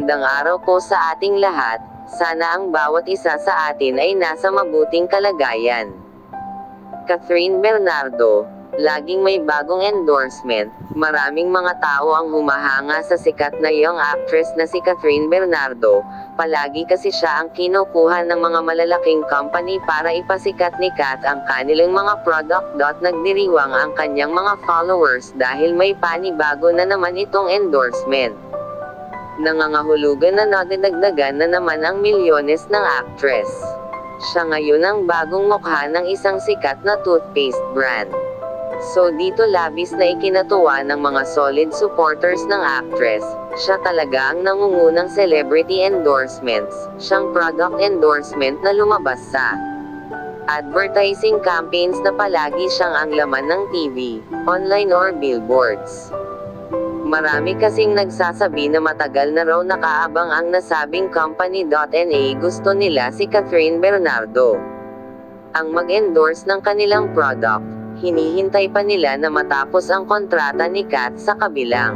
Magandang araw po sa ating lahat, sana ang bawat isa sa atin ay nasa mabuting kalagayan. Catherine Bernardo, laging may bagong endorsement, maraming mga tao ang humahanga sa sikat na young actress na si Catherine Bernardo, palagi kasi siya ang kinukuha ng mga malalaking company para ipasikat ni Kat ang kanilang mga product. Nagdiriwang ang kanyang mga followers dahil may panibago na naman itong endorsement. Nangangahulugan na nadadagdagan na naman ang milyones ng actress. Siya ngayon ang bagong mukha ng isang sikat na toothpaste brand. So dito labis na ikinatuwa ng mga solid supporters ng actress, siya talaga ang nangungunang celebrity endorsements, siyang product endorsement na lumabas sa advertising campaigns na palagi siyang ang laman ng TV, online or billboards. Marami kasing nagsasabi na matagal na raw nakaabang ang nasabing company.na gusto nila si Catherine Bernardo ang mag-endorse ng kanilang product. Hinihintay pa nila na matapos ang kontrata ni Kat sa kabilang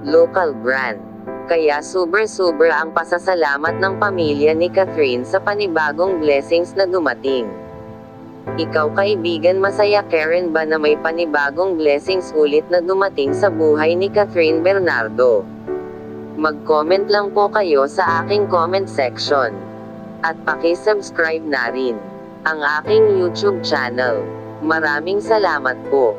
local brand. Kaya super ang pasasalamat ng pamilya ni Catherine sa panibagong blessings na dumating. Ikaw kaibigan, masaya ka rin ba na may panibagong blessings ulit na dumating sa buhay ni Catherine Bernardo? Mag-comment lang po kayo sa aking comment section. At paki-subscribe na rin ang aking YouTube channel. Maraming salamat po.